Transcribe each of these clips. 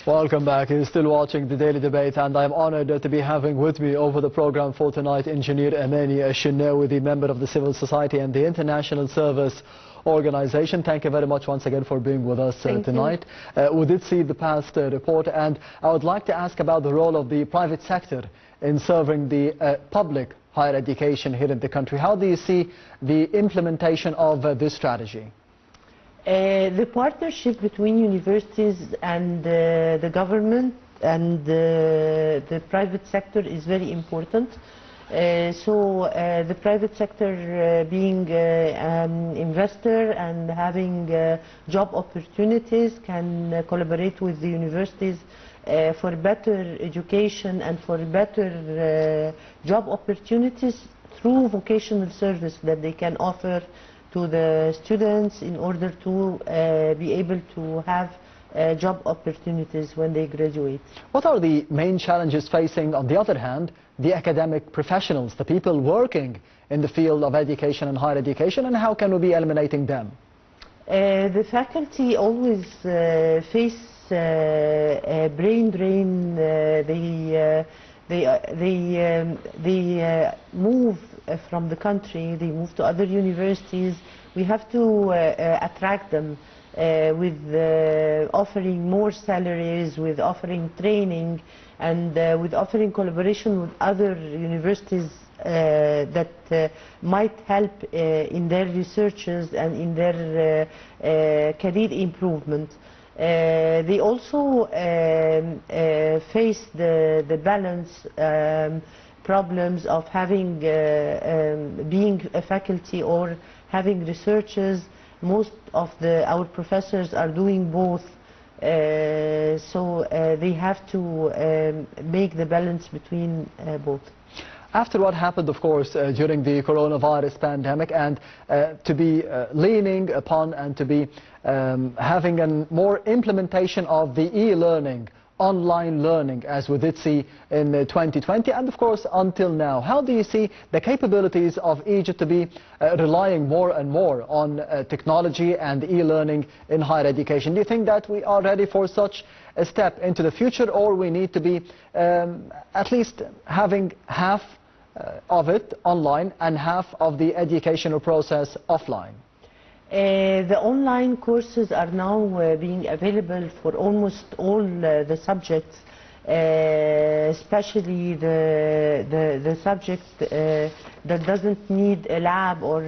Welcome back. You're still watching the Daily Debate, and I'm honored to be having with me over the program for tonight Engineer Amany, Shennawy, the member of the civil society and the International Service Organization. Thank you very much once again for being with us tonight. We did see the past report, and I would like to ask about the role of the private sector in serving the public higher education here in the country. How do you see the implementation of this strategy? The partnership between universities and the government and the private sector is very important. The private sector being an investor and having job opportunities can collaborate with the universities for better education and for better job opportunities through vocational service that they can offer to the students in order to be able to have job opportunities when they graduate. What are the main challenges facing, on the other hand, the academic professionals, the people working in the field of education and higher education, and how can we be eliminating them? The faculty always face brain drain. They move from the country, they move to other universities. We have to attract them with offering more salaries, with offering training, and with offering collaboration with other universities that might help in their researches and in their career improvement. They also face the balance problems of having being a faculty or having researchers. Most of our professors are doing both, so they have to make the balance between both. After what happened, of course, during the coronavirus pandemic, and to be leaning upon and to be having a more implementation of the e-learning, online learning, as we did see in 2020 and of course until now, how do you see the capabilities of Egypt to be relying more and more on technology and e-learning in higher education? Do you think that we are ready for such a step into the future, or we need to be at least having half of it online and half of the educational process offline? The online courses are now being available for almost all the subjects, especially the subject that doesn't need a lab or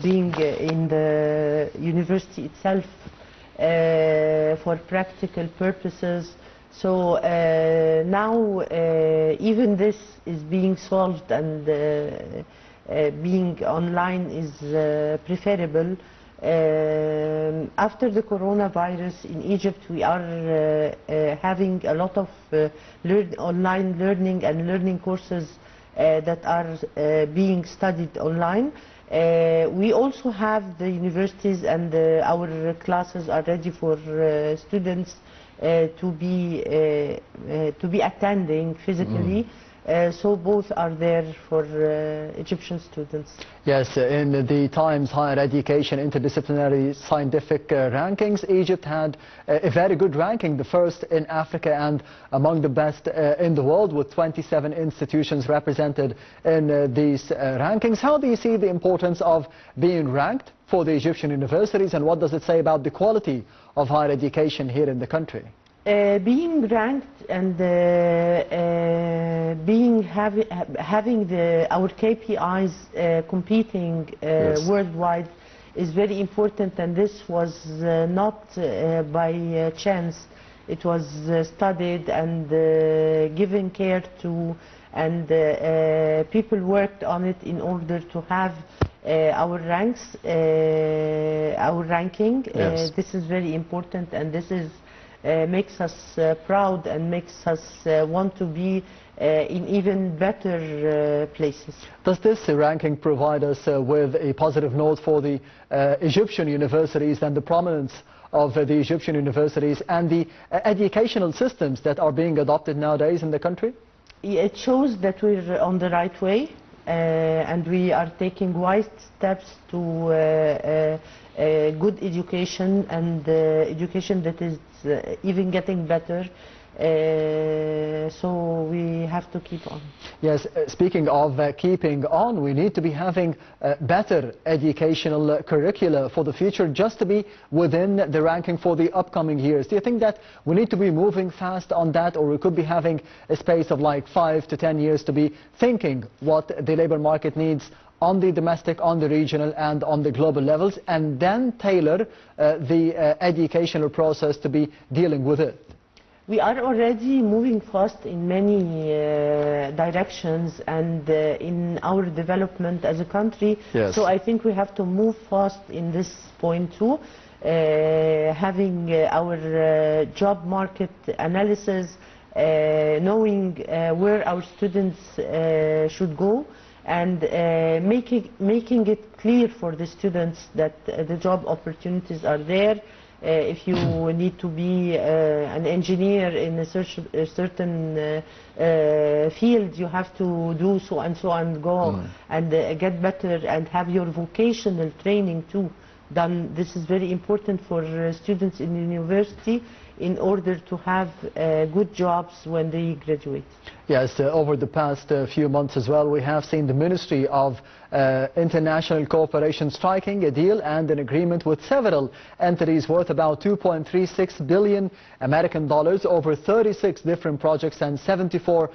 being in the university itself for practical purposes. So now even this is being solved, and being online is preferable. After the coronavirus in Egypt, we are having a lot of online learning and learning courses that are being studied online. We also have the universities, and our classes are ready for students to be attending physically. So both are there for Egyptian students. Yes, in the Times Higher Education Interdisciplinary Scientific Rankings, Egypt had a very good ranking, the first in Africa and among the best in the world, with 27 institutions represented in these rankings. How do you see the importance of being ranked for the Egyptian universities, and what does it say about the quality of higher education here in the country? Being ranked and having our KPIs competing worldwide is very important, and this was not by chance. It was studied and given care to, and people worked on it in order to have our ranks, our ranking. Yes. This is very important, and this is makes us proud and makes us want to be in even better places. Does this ranking provide us with a positive note for the Egyptian universities and the prominence of the Egyptian universities and the educational systems that are being adopted nowadays in the country? It shows that we're on the right way. and we are taking wise steps to good education and education that is even getting better. So we have to keep on. Yes, speaking of keeping on, we need to be having better educational curricula for the future just to be within the ranking for the upcoming years. Do you think that we need to be moving fast on that, or we could be having a space of like 5 to 10 years to be thinking what the labor market needs on the domestic, on the regional and on the global levels, and then tailor the educational process to be dealing with it? We are already moving fast in many directions and in our development as a country. Yes. So I think we have to move fast in this point too. Having our job market analysis, knowing where our students should go, and making it clear for the students that the job opportunities are there. If you need to be an engineer in a certain field, you have to do so and go and get better and have your vocational training too done. This is very important for students in university in order to have good jobs when they graduate. Yes, over the past few months as well, we have seen the Ministry of International Cooperation striking a deal and an agreement with several entities worth about 2.36 billion American dollars over 36 different projects and 74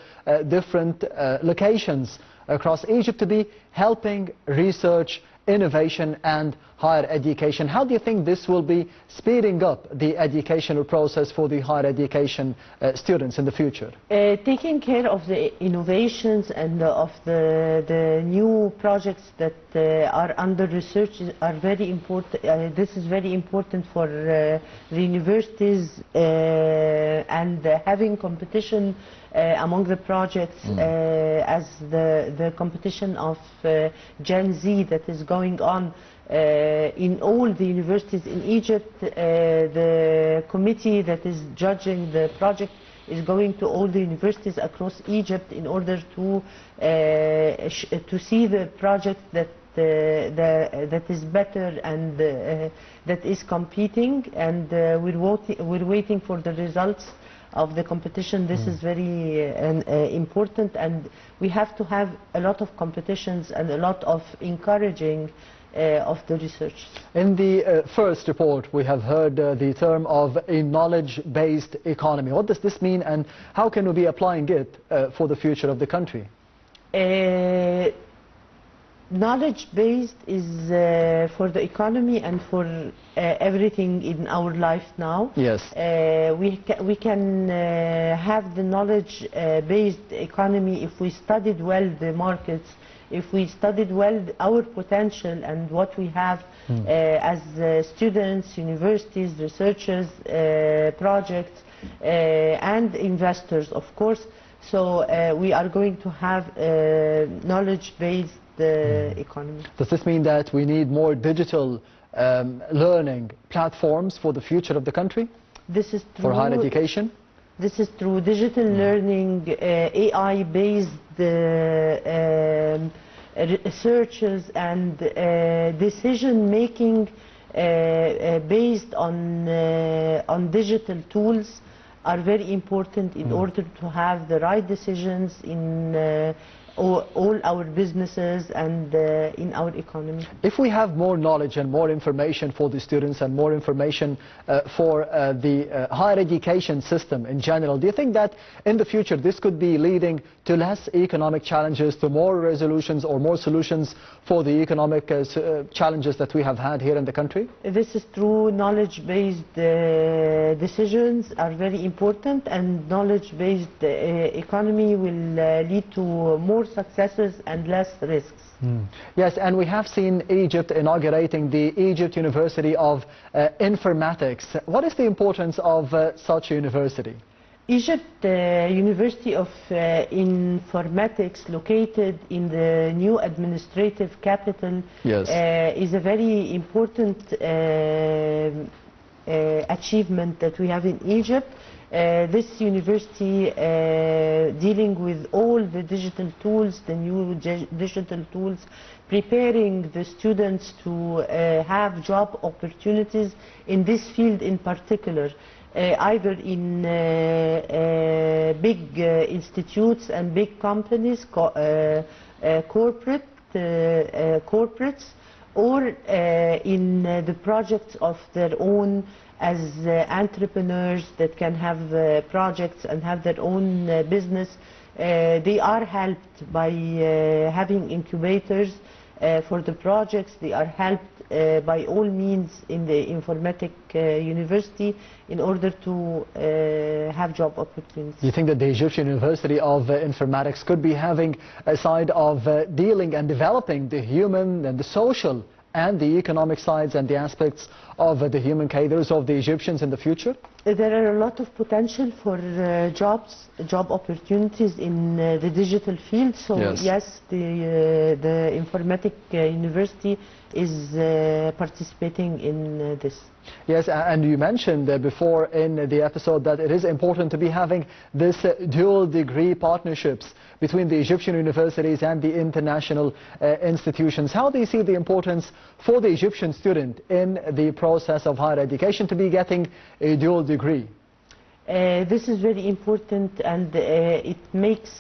different locations across Egypt to be helping research, innovation and higher education. How do you think this will be speeding up the educational process for the higher education students in the future? Taking care of the innovations and of the new projects that are under research are very important. This is very important for the universities and having competition among the projects as the competition of Gen Z that is going on in all the universities in Egypt. The committee that is judging the project is going to all the universities across Egypt in order to see the project that that is better and that is competing, and we're waiting for the results of the competition. This is very important, and we have to have a lot of competitions and a lot of encouraging of the research. In the first report, we have heard the term of a knowledge-based economy. What does this mean, and how can we be applying it for the future of the country? Knowledge-based is for the economy and for everything in our life now. Yes. We can have the knowledge-based economy if we studied well the markets, if we studied well our potential and what we have as students, universities, researchers, projects, and investors, of course. So we are going to have knowledge-based economy. Does this mean that we need more digital learning platforms for the future of the country? This is true. For higher education? This is through digital learning, AI-based researches and decision-making based on digital tools are very important in order to have the right decisions in all our businesses and in our economy. If we have more knowledge and more information for the students and more information for the higher education system in general, do you think that in the future this could be leading to less economic challenges, to more resolutions or more solutions for the economic challenges that we have had here in the country? This is true. Knowledge-based decisions are very important, and knowledge-based economy will lead to more successes and less risks. Yes, and we have seen Egypt inaugurating the Egypt University of Informatics. What is the importance of such a university? Egypt University of Informatics, located in the new administrative capital, is a very important achievement that we have in Egypt. This university dealing with all the digital tools, the new digital tools, preparing the students to have job opportunities in this field in particular, either in big institutes and big companies, corporates, or in the projects of their own as entrepreneurs that can have projects and have their own business. They are helped by having incubators for the projects. They are helped by all means in the informatic university in order to have job opportunities. Do you think that the Egyptian University of Informatics could be having a side of dealing and developing the human and the social and the economic sides and the aspects of the human cadres of the Egyptians in the future? There are a lot of potential for job opportunities in the digital field. So yes, the informatic university is participating in this. Yes, and you mentioned before in the episode that it is important to be having this dual degree partnerships between the Egyptian universities and the international institutions. How do you see the importance for the Egyptian student in the process of higher education to be getting a dual degree? This is very important, and it makes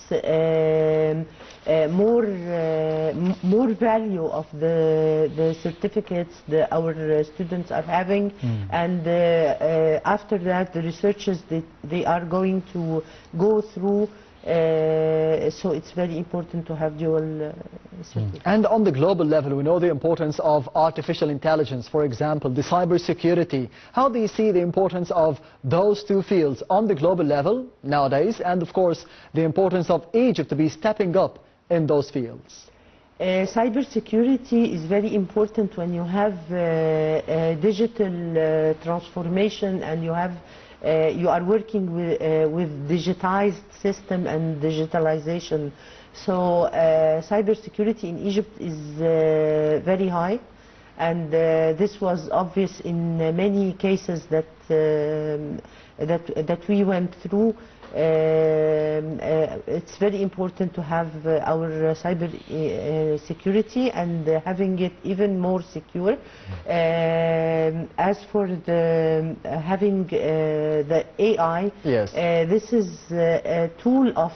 more value of the certificates that our students are having, and after that the researchers they are going to go through. So it's very important to have dual certificates. And on the global level, we know the importance of artificial intelligence, for example, the cybersecurity. How do you see the importance of those two fields on the global level nowadays, and of course the importance of Egypt to be stepping up in those fields? Cybersecurity is very important when you have digital transformation, and you have you are working with digitized system and digitalization. So cybersecurity in Egypt is very high, and this was obvious in many cases that we went through. It's very important to have our cyber security and having it even more secure. As for the having the AI, yes. This is a tool of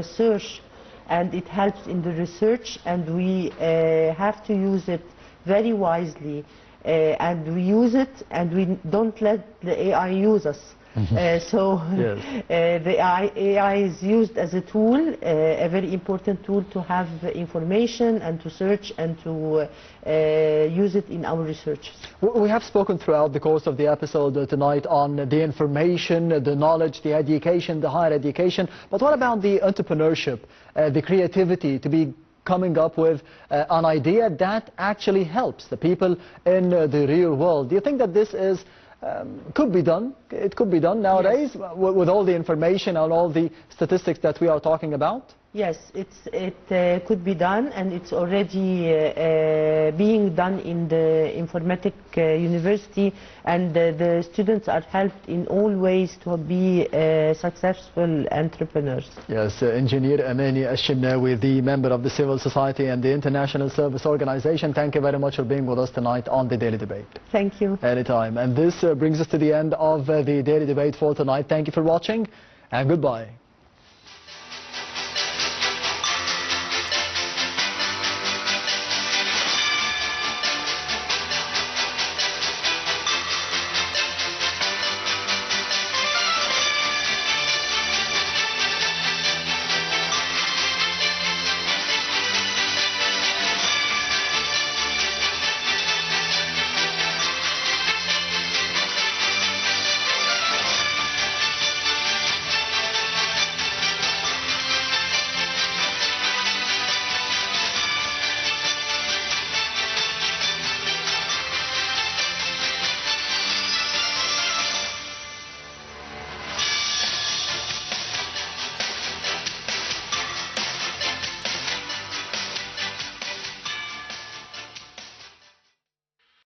search, and it helps in the research, and we have to use it very wisely, and we use it and we don't let the AI use us. So yes. The AI is used as a tool, a very important tool to have information and to search and to use it in our research. We have spoken throughout the course of the episode tonight on the information, the knowledge, the education, the higher education. But what about the entrepreneurship, the creativity to be coming up with an idea that actually helps the people in the real world? Do you think that this is could be done? It could be done nowadays, yes, with all the information and all the statistics that we are talking about? Yes, it could be done, and it's already being done in the informatic university, and the students are helped in all ways to be successful entrepreneurs. Yes, Engineer Amany Shennawy, the member of the civil society and the International Service Organization, thank you very much for being with us tonight on the Daily Debate. Thank you. Anytime. And this brings us to the end of the Daily Debate for tonight. Thank you for watching, and goodbye.